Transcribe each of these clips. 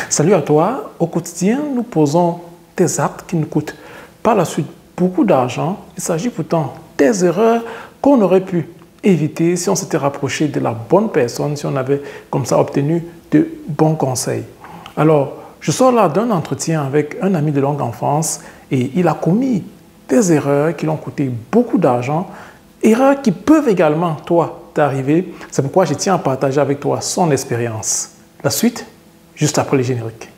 Salut à toi. Au quotidien, nous posons des actes qui nous coûtent par la suite beaucoup d'argent. Il s'agit pourtant des erreurs qu'on aurait pu éviter si on s'était rapproché de la bonne personne, si on avait comme ça obtenu de bons conseils. Alors, je sors là d'un entretien avec un ami de longue enfance et il a commis des erreurs qui l'ont coûté beaucoup d'argent, erreurs qui peuvent également, toi, t'arriver. C'est pourquoi je tiens à partager avec toi son expérience. La suite, juste après les génériques.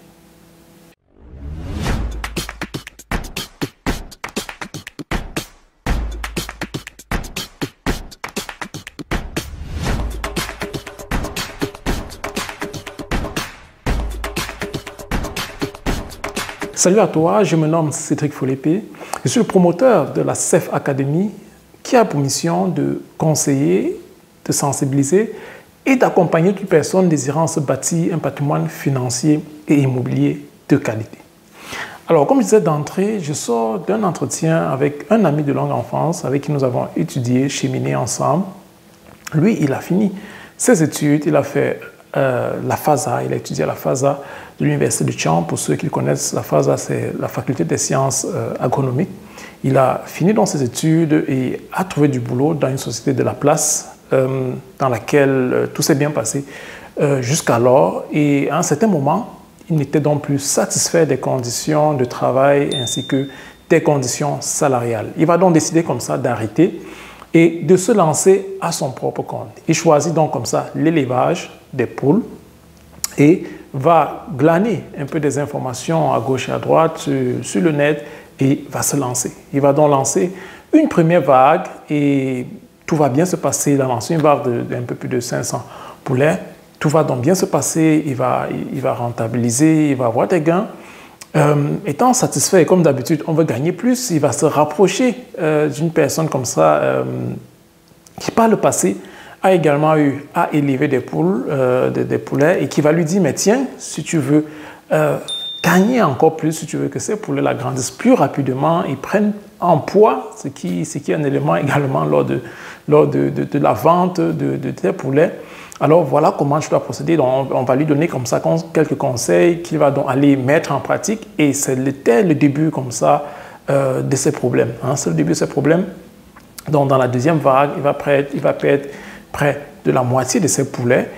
Salut à toi, je me nomme Cédric Folépé. Je suis le promoteur de la CEF Academy qui a pour mission de conseiller, de sensibiliser et d'accompagner toute personne désirant se bâtir un patrimoine financier et immobilier de qualité. Alors, comme je disais d'entrée, je sors d'un entretien avec un ami de longue enfance avec qui nous avons étudié, cheminé ensemble. Lui, il a fini ses études, il a fait la FASA, il a étudié à la FASA de l'Université de Caen. Pour ceux qui connaissent, la FASA, c'est la faculté des sciences agronomiques. Il a fini dans ses études et a trouvé du boulot dans une société de la place dans laquelle tout s'est bien passé jusqu'alors. Et à un certain moment, il n'était donc plus satisfait des conditions de travail ainsi que des conditions salariales. Il va donc décider comme ça d'arrêter et de se lancer à son propre compte. Il choisit donc comme ça l'élevage des poules et va glaner un peu des informations à gauche et à droite sur le net et va se lancer. Il va donc lancer une première vague et tout va bien se passer. Il a lancé une vague d'un peu plus de 500 poulets. Tout va donc bien se passer. Il va rentabiliser, il va avoir des gains. Étant satisfait, comme d'habitude, on veut gagner plus. Il va se rapprocher d'une personne comme ça qui, par le passé, a également eu à élever des poules, des poulets et qui va lui dire, mais tiens, si tu veux gagner encore plus, si tu veux que ces poulets-là grandissent plus rapidement et prennent en poids, ce qui est un élément également lors de la vente de tes poulets, alors voilà comment tu dois procéder. Donc, on va lui donner comme ça quelques conseils qu'il va donc aller mettre en pratique et c'était le début comme ça de ces problèmes. Hein. C'est le début de ces problèmes. Donc dans la deuxième vague, il va perdre près de la moitié de ses poulets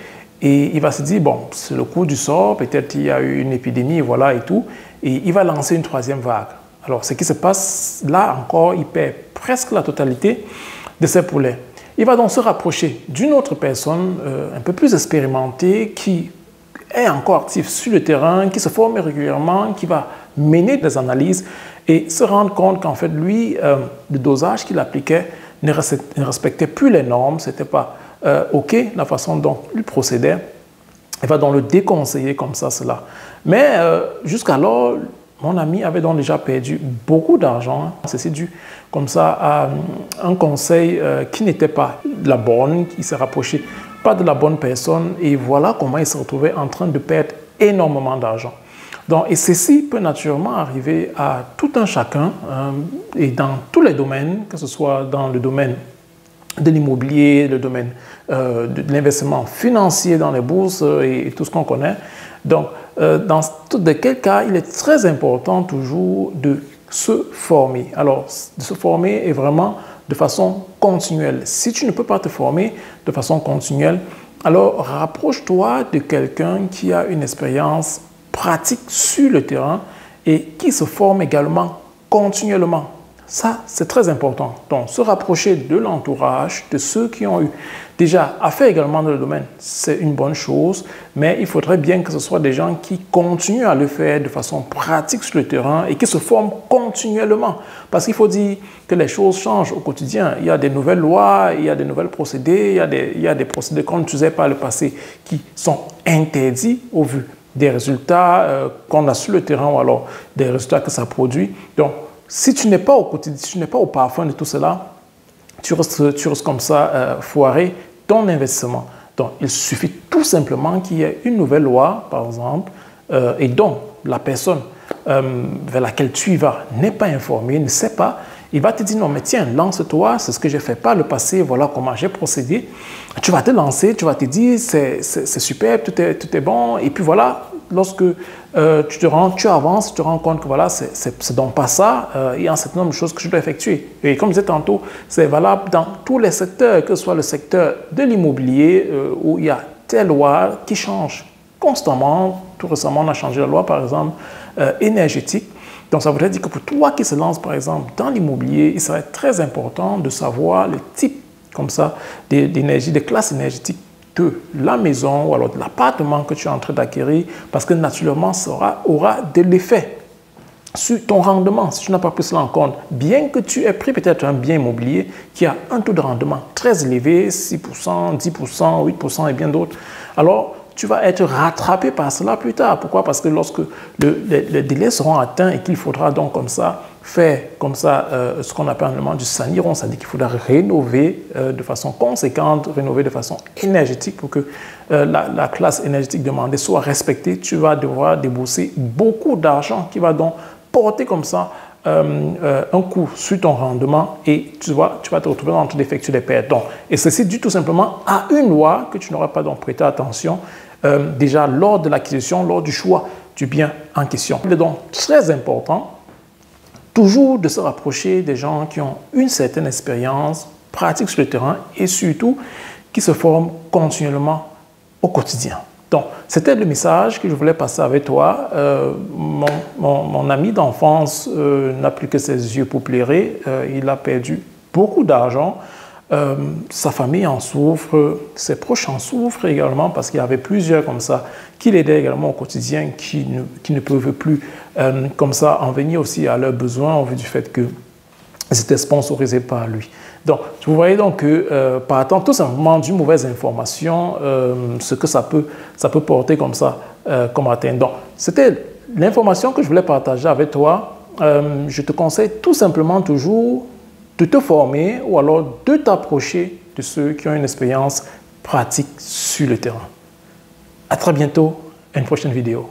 et il va se dire, bon, c'est le coup du sort, peut-être il y a eu une épidémie, voilà et tout, et il va lancer une troisième vague. Alors ce qui se passe là encore, il perd presque la totalité de ses poulets. Il va donc se rapprocher d'une autre personne un peu plus expérimentée qui est encore active sur le terrain, qui se forme régulièrement, qui va mener des analyses et se rendre compte qu'en fait, lui, le dosage qu'il appliquait ne respectait plus les normes, ce n'était pas OK la façon dont il procédait. Il va donc le déconseiller comme ça, cela. Mais jusqu'alors, mon ami avait donc déjà perdu beaucoup d'argent. C'est dû comme ça à un conseil qui n'était pas la bonne, qui s'est rapproché pas de la bonne personne. Et voilà comment il se retrouvait en train de perdre énormément d'argent. Donc, et ceci peut naturellement arriver à tout un chacun et dans tous les domaines, que ce soit dans le domaine de l'immobilier, le domaine de l'investissement financier dans les bourses et tout ce qu'on connaît. Donc, dans quel cas, il est très important toujours de se former. Alors, de se former est vraiment de façon continuelle. Si tu ne peux pas te former de façon continuelle, alors rapproche-toi de quelqu'un qui a une expérience pratique sur le terrain et qui se forme également continuellement. Ça, c'est très important. Donc, se rapprocher de l'entourage, de ceux qui ont eu déjà affaire également dans le domaine, c'est une bonne chose, mais il faudrait bien que ce soit des gens qui continuent à le faire de façon pratique sur le terrain et qui se forment continuellement. Parce qu'il faut dire que les choses changent au quotidien. Il y a des nouvelles lois, il y a des nouvelles procédés, il y a des procédés qu'on n'utilisait pas le passé qui sont interdits au vu des résultats qu'on a sur le terrain ou alors des résultats que ça produit. Donc, si tu n'es pas au quotidien, si tu n'es pas au parfum de tout cela, tu risques comme ça foirer ton investissement. Donc, il suffit tout simplement qu'il y ait une nouvelle loi, par exemple, et dont la personne vers laquelle tu y vas n'est pas informée, ne sait pas. Il va te dire, non, mais tiens, lance-toi, c'est ce que j'ai fait par le passé, voilà comment j'ai procédé. Tu vas te lancer, tu vas te dire, c'est super, tout est bon, et puis voilà, lorsque tu avances, tu te rends compte que voilà, c'est donc pas ça, il y a un certain nombre de choses que je dois effectuer. Et comme je disais tantôt, c'est valable dans tous les secteurs, que ce soit le secteur de l'immobilier, où il y a telle loi qui change constamment. Tout récemment, on a changé la loi, par exemple, énergétique. Donc, ça voudrait dire que pour toi qui se lance, par exemple, dans l'immobilier, il serait très important de savoir le type, comme ça, d'énergie, de classe énergétique de la maison ou alors de l'appartement que tu es en train d'acquérir, parce que naturellement, ça aura de l'effet sur ton rendement, si tu n'as pas pris cela en compte. Bien que tu aies pris peut-être un bien immobilier qui a un taux de rendement très élevé, 6%, 10%, 8% et bien d'autres, alors tu vas être rattrapé par cela plus tard. Pourquoi? Parce que lorsque les délais seront atteints et qu'il faudra donc comme ça faire comme ça ce qu'on appelle normalement du saniron, c'est-à-dire qu'il faudra rénover de façon conséquente, rénover de façon énergétique pour que la classe énergétique demandée soit respectée, tu vas devoir débourser beaucoup d'argent qui va donc porter comme ça un coup sur ton rendement et tu vas te retrouver en train d'effectuer des pertes. Et ceci dû tout simplement à une loi que tu n'auras pas donc prêté attention déjà lors de l'acquisition, lors du choix du bien en question. Il est donc très important toujours de se rapprocher des gens qui ont une certaine expérience pratique sur le terrain et surtout qui se forment continuellement au quotidien. Donc, c'était le message que je voulais passer avec toi. Mon ami d'enfance n'a plus que ses yeux pour pleurer. Il a perdu beaucoup d'argent. Sa famille en souffre, ses proches en souffrent également parce qu'il y avait plusieurs comme ça qui l'aidaient également au quotidien, qui ne peuvent plus comme ça en venir aussi à leurs besoins en vue du fait que c'était sponsorisé par lui. Donc, vous voyez donc que partant tout simplement d'une mauvaise information, ce que ça peut porter comme ça, comme atteinte. Donc, c'était l'information que je voulais partager avec toi. Je te conseille tout simplement toujours de te former ou alors de t'approcher de ceux qui ont une expérience pratique sur le terrain. À très bientôt, à une prochaine vidéo.